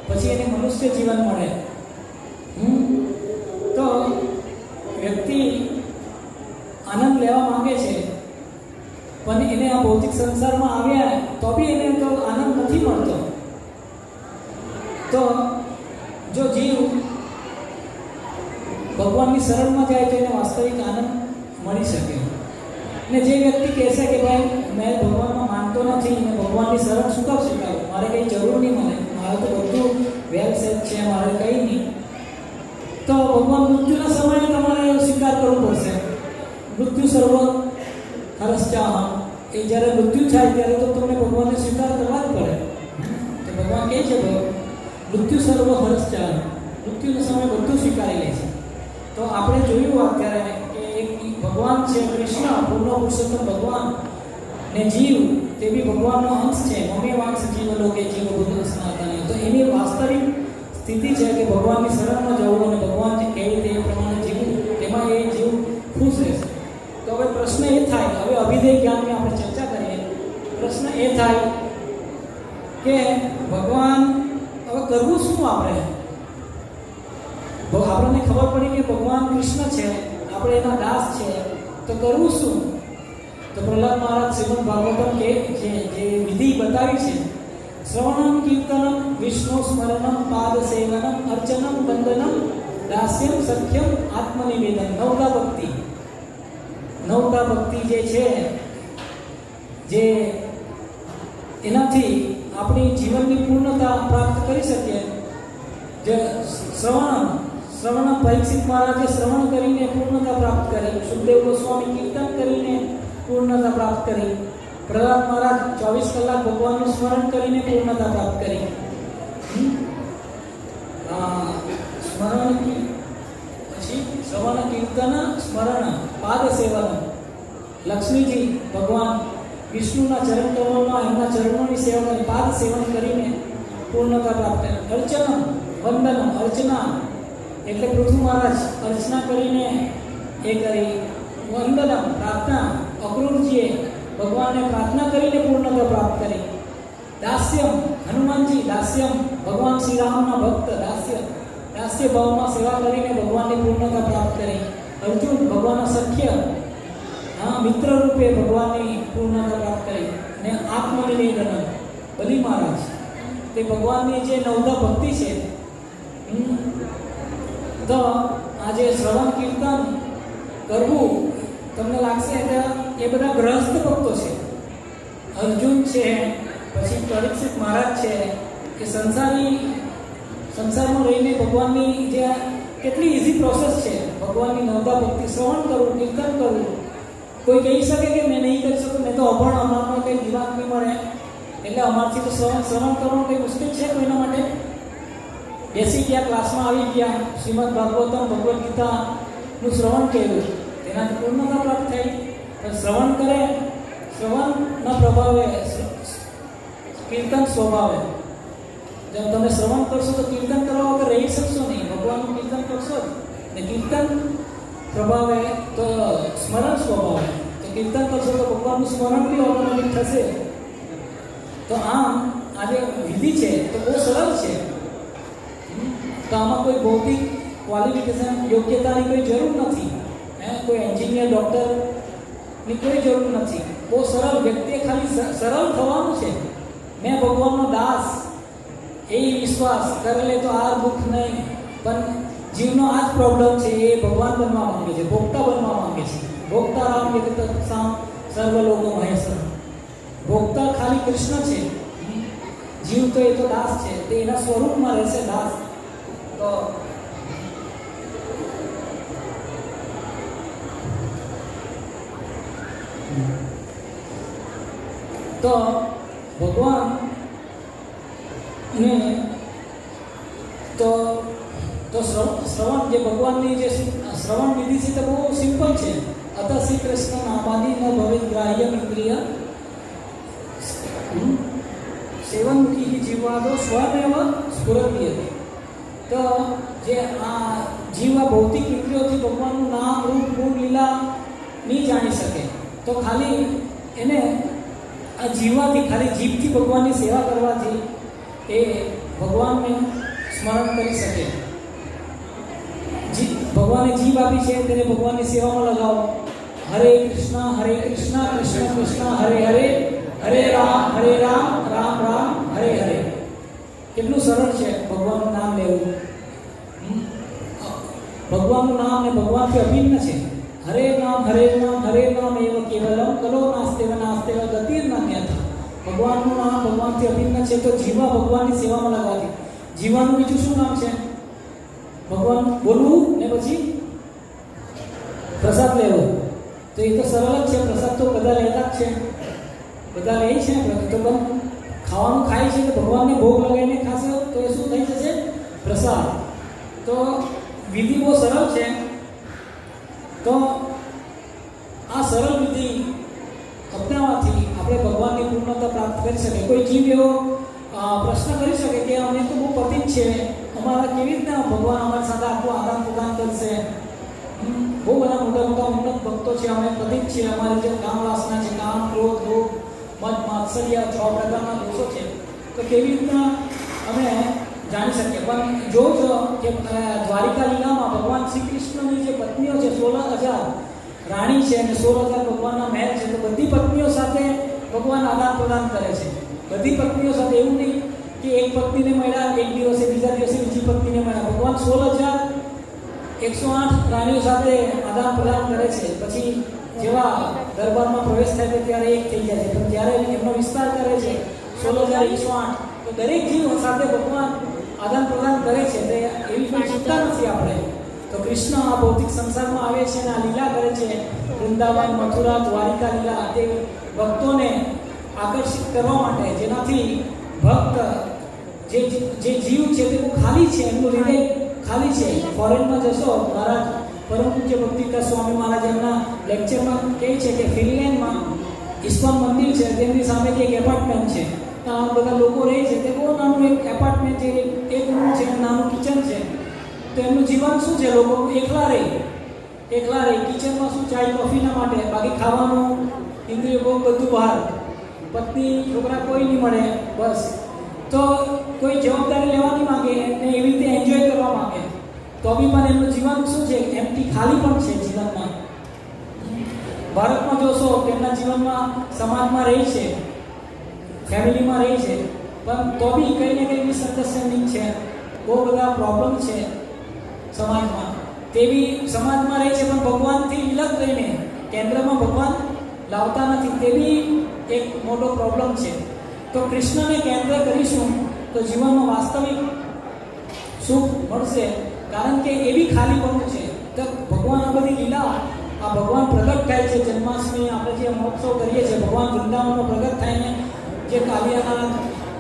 પછી એને મનુષ્ય જીવન મળે. તો વ્યક્તિ આનંદ લેવા માંગે છે, પણ એને આ ભૌતિક સંસારમાં આવ્યા તો બી એને તો આનંદ નથી મળતો. તો જો જીવ ભગવાનની શરણમાં જાય તો એને વાસ્તવિક આનંદ મળી શકે. ને જે વ્યક્તિ કહેશે કે ભાઈ મેં ભગવાનમાં માનતો નથી ને ભગવાનની શરણ શું કામ સ્વીકારું, મારે કંઈ જરૂર નહીં, મારે તો બધું વેલ સેટ છે, મારે કંઈ નહીં, તો ભગવાન મૃત્યુના સમયે તમારે સ્વીકાર કરવો પડશે. મૃત્યુ સર્વ હરશ્ચાહમ. એ જ્યારે મૃત્યુ થાય ત્યારે તો તમને ભગવાનને સ્વીકાર કરવા જ પડે. તો ભગવાન કહે છે મૃત્યુ સર્વ હરશ્ચાહમ, મૃત્યુના સમયે બધું સ્વીકારી લે છે. તો આપણે જોયું અત્યારે કે એક ભગવાન છે કૃષ્ણ, પૂર્ણ પુરુષોત્તમ ભગવાન, ને જીવ તે બી ભગવાનનો અંશ છે. મમે વાંશ જીવ લોકે જીવ બુદ્ધ સનાતન. તો એની વાસ્તવિક સ્થિતિ છે કે ભગવાનની શરણમાં જવું અને ભગવાન જે કહે તે પ્રમાણે જીવવું, તેમાં એ જીવ ખુશ રહેશે. તો હવે પ્રશ્ન એ થાય, હવે અભિધેય જ્ઞાનની આપણે ચર્ચા કરીએ. પ્રશ્ન એ થાય કે ભગવાન હવે કરવું શું આપણે? આપણને ખબર પડી કે ભગવાન કૃષ્ણ છે, આપણે એના દાસ છે, તો કરવું શું? તો પ્રહલાદ મહારાજ શ્રીમદ ભાગવતમ કે જે વિધિ બતાવી છે, શ્રવણમ કીર્તનમ વિષ્ણુ સ્મરણમ પાદ સેવનમ અર્ચનમ વંદનમ દાસ્યમ સખ્યમ આત્મનિવેદન. નવતા ભક્તિ જે છે, જે એનાથી આપણી જીવનની પૂર્ણતા પ્રાપ્ત કરી શકીએ. જે શ્રવણ પરીક્ષિત મહારાજે શ્રવણ કરીને પૂર્ણતા પ્રાપ્ત કરી, સુખદેવ ગોસ્વામી કીર્તન કરીને પૂર્ણતા પ્રાપ્ત કરી, પ્રહલાદ મહારાજ 24 કલાક ભગવાનનું સ્મરણ કરીને પૂર્ણતા પ્રાપ્ત કરી. સ્મરણ પછી શ્રવણ કીર્તન સ્મરણ પાદ સેવન. લક્ષ્મીજી ભગવાન વિષ્ણુના ચરણ કમળમાં એમના ચરણોની સેવા, પાદ સેવન કરીને પૂર્ણતા પ્રાપ્ત કરી. અર્ચનમ વંદનમ, અર્ચના એટલે પૃથુ મહારાજ અર્ચના કરીને એ કરી. વંદનમ પ્રાર્થના, અક્રૂરજીએ ભગવાનને પ્રાર્થના કરીને પૂર્ણતા પ્રાપ્ત કરી. દાસ્યમ હનુમાનજી, દાસ્યમ ભગવાન શ્રી રામના ભક્ત, દાસ્ય ભાવમાં સેવા કરીને ભગવાનની પૂર્ણતા પ્રાપ્ત કરી. અર્જુન ભગવાનના સખ્ય, મિત્ર રૂપે ભગવાનની પૂર્ણતા પ્રાપ્ત કરી. અને આત્મનિવેદન બલી મહારાજ, તે ભગવાનની જે નવદા ભક્તિ છે. તો આજે શ્રવણ કીર્તન કરવું તમને લાગશે કે એ બધા ગ્રહસ્થ ભક્તો છે. અર્જુન છે, પછી પરીક્ષિત મહારાજ છે, કે સંસારમાં રહીને ભગવાનની જે કેટલી ઇઝી પ્રોસેસ છે, ભગવાનની નવદા ભક્તિ, શ્રવણ કરવું, કીર્તન કરવું. કોઈ કહી શકે કે મેં નહીં કરી શકું, મેં તો અભણ, અમારામાં કંઈ દિમાગ નહીં મળે, એટલે અમારથી તો શ્રવણ કરવાનું કંઈ મુશ્કેલ છે કોઈના માટે? બેસી ગયા, ક્લાસમાં આવી ગયા, શ્રીમદ ભાગવતમ ભગવદ્ ગીતાનું શ્રવણ કર્યું, તેનાથી પૂર્ણતા પ્રાપ્ત થઈ. શ્રવણ કરે, શ્રવણના પ્રભાવે કીર્તન સ્વભાવે. જેમ તમે શ્રવણ કરશો તો કીર્તન કરવા વગર રહી શકશો નહીં. ભગવાનનું કીર્તન કરશો ને કીર્તન પ્રભાવે તો સ્મરણ સ્વભાવે, તો કીર્તન કરશો તો ભગવાનનું સ્મરણ બી ઓટોમેટિક થશે. તો આમ આ જે વિધિ છે તો બહુ સરળ છે. તો આમાં કોઈ ભૌતિક ક્વોલિફિકેશન, યોગ્યતાની કોઈ જરૂર નથી. કોઈ એન્જિનિયર, ડૉક્ટરની કોઈ જરૂર નથી. બહુ સરળ, વ્યક્તિએ ખાલી સરળ થવાનું છે. મેં ભગવાનનો દાસ, એ વિશ્વાસ કરી લે તો આ દુઃખ નહીં. પણ જીવનો આ જ પ્રોબ્લેમ છે, એ ભગવાન બનવા માંગે છે, ભોગતા બનવા માંગે છે. ભોગતા રામ જગત સર્વલોકો મહેશ્વર. ભોગતા ખાલી કૃષ્ણ છે, જીવ તો એ તો દાસ છે, તે એના સ્વરૂપમાં રહેશે દાસ. તો ભગવાન ને તો શ્રવણ, જે ભગવાનની જે શ્રવણ વિધિ છે તે બહુ સિમ્પલ છે. અત શ્રી કૃષ્ણ નામાદિ ન ભવેત ગ્રાહ્ય ઇન્દ્રિય સેવનમુખી જીવાદો સ્વમેવ સ્ફુરતિ. તો જે આ જીવા ભૌતિક ઇન્દ્રિયોથી ભગવાનનું નામ, રૂપ, ગુણ, લીલા નહીં જાણી શકે, તો ખાલી એને આ જીવવાથી, ખાલી જીભથી ભગવાનની સેવા કરવાથી એ ભગવાનને સ્મરણ કરી શકે. ભગવાને જીભ આપી છે તેને ભગવાનની સેવામાં લગાવો. હરે કૃષ્ણ કૃષ્ણ કૃષ્ણ હરે હરે, હરે રામ રામ રામ હરે હરે. કેટલું સરળ છે ભગવાનનું નામ લેવું. ભગવાનનું નામ ને ભગવાનથી અભિન્ન છે. હરે નામ એવ કેવલમ કલો નાસ્તેવ ગતિર નાન્યથા. ભગવાનનું નામ ભગવાનથી અભિન્ન છે. તો જીવા ભગવાનની સેવામાં લગાવી. જીવાનું બીજું શું નામ છે? ભગવાન બોલવું ને પછી પ્રસાદ લેવો. તો એ તો સરળ જ છે. પ્રસાદ તો બધા લેતા જ છે, બધા લે છે. તો ખાવાનું ખાય છે તો ભગવાનને ભોગ લગાવીને ખાશે તો એ શું થઈ જશે? પ્રસાદ. તો વિધિ બહુ સરળ છે. તો આ સરળ વિધિ અપનાવવાથી આપણે ભગવાનની પૂર્ણતા પ્રાપ્ત કરી શકીએ. કોઈ જીવ એવો પ્રશ્ન કરી શકે કે અમે તો બહુ પતિત છે, અમારા કેવી રીતના ભગવાન અમારી સાથે આટલું આદાન પ્રદાન કરશે? બહુ બધા મોટા ઉન્નત ભક્તો છે, અમે પતિત છીએ, અમારી જે કામ વાસના છે, કામ, ક્રોધ, લોભ, મદ, માત્સર્ય, 6 પ્રકારના દોષો છે. તો કેવી રીતના અમે જાણી શકીએ? પણ જોજો કે દ્વારિકા લીલામાં ભગવાન શ્રી કૃષ્ણની જે પત્નીઓ છે 16,000 રાણી છે અને 16,000 ભગવાનના મહેલ છે, તો બધી પત્નીઓ સાથે ભગવાન આદાન પ્રદાન કરે છે. બધી પત્નીઓ સાથે, એવું નહીં કે એક પત્નીને મળ્યા એક દિવસે, બીજા દિવસે બીજી પત્નીને મળ્યા. ભગવાન 16,108 રાણીઓ સાથે આદાન પ્રદાન કરે છે. પછી જેવા દરબારમાં પ્રવેશ થાય છે ત્યારે એક થઈ જાય છે, પણ ત્યારે એમનો વિસ્તાર કરે છે 16,108. તો દરેક જીવ સાથે ભગવાન આદાન પ્રદાન કરે છે. તે એવી કોઈ ચિંતા નથી આપણે. તો કૃષ્ણ આ ભૌતિક સંસારમાં આવે છે અને આ લીલા કરે છે. વૃંદાવન, મથુરા, દ્વારિકા લીલા તે ભક્તોને આકર્ષિત કરવા માટે, જેનાથી ભક્ત જે જીવ છે તે ખાલી છે, એમનું હૃદય ખાલી છે. ફોરેનમાં જશો, મહારાજ પરમ પૂજ્ય ભક્તિદાસ સ્વામી મહારાજ એમના લેક્ચરમાં કહે છે કે ફિનલેન્ડમાં ઇસ્કોન મંદિર છે, તેમની સામે એક એપાર્ટમેન્ટ છે. ત્યાં બધા લોકો રહે છે. તે બહુ નાનું એક એપાર્ટમેન્ટ છે, એક રૂમ છે, નાનું કિચન છે. તો એમનું જીવન શું છે? લોકો એકલા રહે. કિચનમાં શું, ચાય કોફીના માટે, બાકી ખાવાનું ઇન્દ્રિય બહુ બધું બહાર. પત્ની છોકરા કોઈ નહીં મળે, બસ. તો કોઈ જવાબદારી લેવા નહીં માંગે અને એવી રીતે એન્જોય કરવા માંગે. તો બી પણ એમનું જીવન શું છે? એમથી ખાલી પણ છે જીવનમાં. ભારતમાં જોશો કે એમના જીવનમાં સમાજમાં રહે છે, ફેમિલીમાં રહે છે, પણ તો બી કંઈ ને કંઈ મિસઅન્ડરસ્ટેન્ડિંગ છે, બહુ બધા પ્રોબ્લેમ છે સમાજમાં. તે બી સમાજમાં રહે છે, પણ ભગવાનથી વિલગ રહીને કેન્દ્રમાં ભગવાન લાવતા નથી. તે બી એક મોટો પ્રોબ્લેમ છે. તો કૃષ્ણને કેન્દ્ર કરીશું તો જીવનમાં વાસ્તવિક સુખ મળશે. કારણ કે એવી ખાલી પણ છે. તો ભગવાન આ બધી લીલા, આ ભગવાન પ્રગટ થાય છે. જન્માષ્ટમી આપણે જે મહોત્સવ કરીએ છીએ, ભગવાન વૃંદાવનમાં પ્રગટ થઈને જે કાલિયાના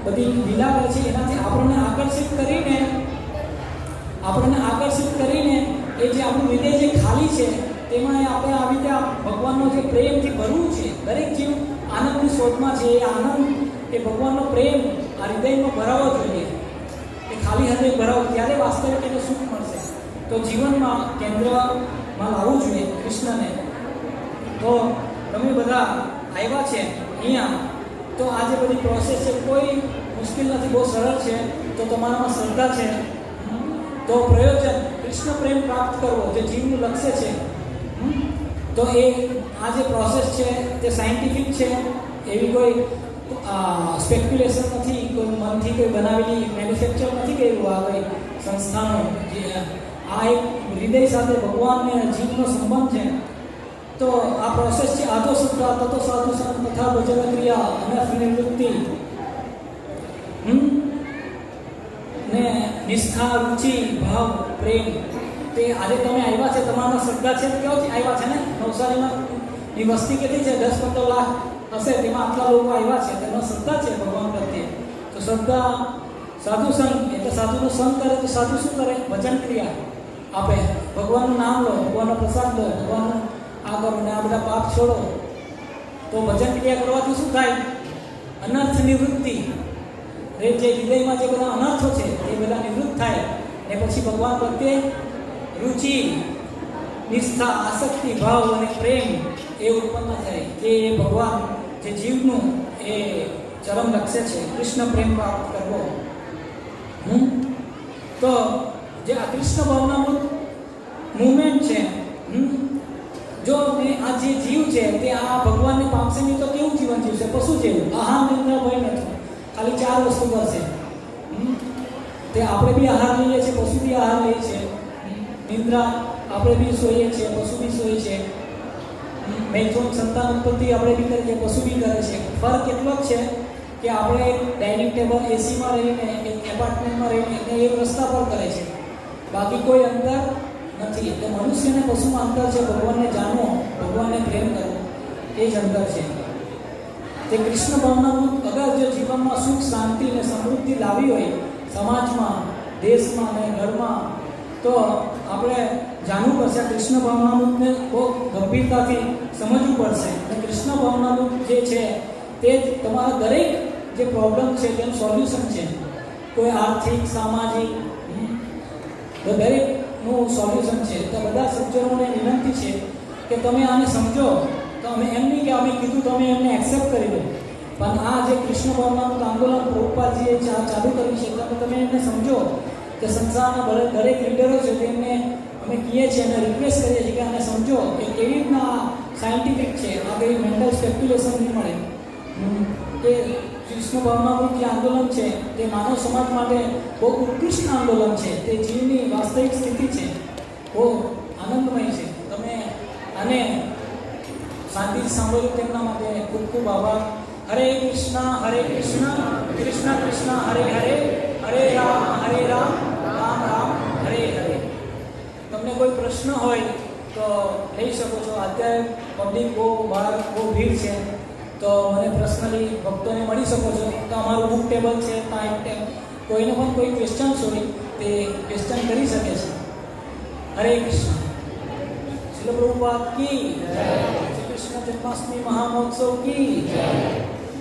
બધી લીલા કરે છે, એનાથી આપણને આકર્ષિત કરીને એ જે આપણું હૃદય જે ખાલી છે તેમાં આપણે આવી રીતે ભગવાનનો જે પ્રેમથી ભરવું છે. દરેક જીવ આનંદની શોધમાં છે. એ આનંદ, એ ભગવાનનો પ્રેમ આ હૃદયમાં ભરાવો જોઈએ. એ ખાલી હૃદય ભરાવો, ત્યારે વાસ્તવિક એને સુખ મળશે. તો જીવનમાં કેન્દ્રમાં લાવવું જોઈએ કૃષ્ણને. તો તમે બધા આવ્યા છે અહીંયા, તો આ જે બધી પ્રોસેસ છે કોઈ મુશ્કેલ નથી, બહુ સરળ છે. તો તમારામાં શ્રદ્ધા છે તો પ્રયોજન કૃષ્ણ પ્રેમ પ્રાપ્ત કરવો જે જીવનું લક્ષ્ય છે. તો એ આ જે પ્રોસેસ છે તે સાયન્ટિફિક છે. એવી કોઈ સ્પેક્યુલેશન નથી, કોઈ મનથી કોઈ બનાવેલી મેન્યુફેક્ચર નથી કર્યું આ કોઈ સંસ્થાનો. આ એક હૃદય સાથે ભગવાન અને જીવનો સંબંધ છે. તો આ પ્રોસેસ છે. આદો શ્રદ્ધા, તતો સાધુ સંત, તથા ભજન ક્રિયા, અનર્થ નિવૃત્તિ, ને નિષ્ઠા, રુચિ, ભાવ, પ્રેમ. તે આજે તમે આવ્યા છે, તમારા શ્રદ્ધા છે, કેવો આવ્યા છે ને? નવસારીમાં ની વસ્તી કેટલી છે? 10-15 લાખ હશે. તેમાં આટલા લોકો આવ્યા છે, તેમાં શ્રદ્ધા છે ભગવાન પ્રત્યે. તો શ્રદ્ધા, સાધુ સંગ, એટલે સાધુનો સંગ કરે તો સાધુ શું કરે? ભજન ક્રિયા આપે. ભગવાનનું નામ લો, ભગવાનનો પ્રસાદ લો, ભગવાનનું આ કરો ને આ બધા પાપ છોડો. તો ભજન ક્રિયા કરવાથી શું થાય? અનર્થ નિવૃત્તિ. જે હૃદયમાં જે બધા અનર્થો છે એ બધા નિવૃત્ત થાય. ને પછી ભગવાન પ્રત્યે રુચિ, નિષ્ઠા, આસક્તિ, ભાવ અને પ્રેમ એ ઉત્પન્ન થાય. કે ભગવાન જે જીવનું એ ચરમ લક્ષ્ય છે, કૃષ્ણ પ્રેમ પ્રાપ્ત કરવો. તો જે આ કૃષ્ણ ભાવનાનું મુવમેન્ટ છે, જો આ જે જીવ છે તે આ ભગવાનને પામશે નહીં તો કેવું જીવન જીવશે? પશુ જેવું. આહાર, નિદ્રા, ભય નથી. ખાલી 4 વસ્તુ કરશે. તે આપણે બી આહાર લઈએ છીએ, પશુ બી આહાર લે છે. નિદ્રા આપણે બી સોઈએ છીએ, પશુ બી સોઈએ છે. મૈથુન, સંતાન ઉત્પત્તિ આપણે બી કરીએ છીએ, પશુ બી કરે છે. ફરક એટલો જ છે કે આપણે એક ડાઇનિંગ ટેબલ એસીમાં રહીને, એક એપાર્ટમેન્ટમાં રહીને એક રસ્તા પર કરે છે. બાકી કોઈ અંતર નથી. એટલે મનુષ્ય અને પશુમાં અંતર છે. ભગવાનને જાણવો, ભગવાનને પ્રેમ કરવો, એ જ અંતર છે. તે કૃષ્ણ ભાવનાનું અગર જો જીવનમાં સુખ, શાંતિ અને સમૃદ્ધિ લાવી હોય સમાજમાં, દેશમાં અને ઘરમાં, તો આપણે જાણવું પડશે. કૃષ્ણ ભાવનાનું બહુ ગંભીરતાથી સમજવું પડશે. અને કૃષ્ણ ભાવનાનું જે છે તે તમારા દરેક જે પ્રોબ્લેમ છે તેનું સોલ્યુશન છે. કોઈ આર્થિક, સામાજિક, દરેકનું સોલ્યુશન છે. તો બધા સજ્જનોને વિનંતી છે કે તમે આને સમજો. તો અમે એમ નહીં કે અમે કીધું તમે એમને એક્સેપ્ટ કરી દો. પણ આ જે કૃષ્ણ ભાવનાનું આંદોલન પ્રભુપાદજીએ ચાલુ કર્યું છે, તમે એને સમજો કે સંસારના દરેક લીડરો છે તેમને અમે કહીએ છીએ અને રિક્વેસ્ટ કરીએ છીએ કે આને સમજો કે કેવી રીતના સાયન્ટિફિક છે, આ કઈ મેન્ટલ સ્પેક્યુલેશન નહીં મળે. કે કૃષ્ણ ભાવનાનું જે આંદોલન છે તે માનવ સમાજ માટે બહુ ઉત્કૃષ્ટ આંદોલન છે, તે જીવની વાસ્તવિક સ્થિતિ છે, બહુ આનંદમય છે. તમે આને શાંતિથી સાંભળ્યું તેમના માટે ખૂબ ખૂબ આભાર. હરે કૃષ્ણ કૃષ્ણ કૃષ્ણ હરે હરે, હરે રામ રામ રામ હરે હરે. તમને કોઈ પ્રશ્ન હોય તો લઈ શકો છો. અત્યારે પબ્લિક બહાર બહુ ભીડ છે, તો મને પર્સનલી ભક્તોને મળી શકો છો. તો અમારું બુક ટેબલ છે, ત્યાં કોઈને પણ કોઈ ક્વેશ્ચન્સ હોય તે ક્વેશ્ચન કરી શકે છે. હરે કૃષ્ણ. શ્રીલ પ્રભુપાદ કી જય. શ્રી કૃષ્ણ જન્માષ્ટમી મહામહોત્સવ કી જય.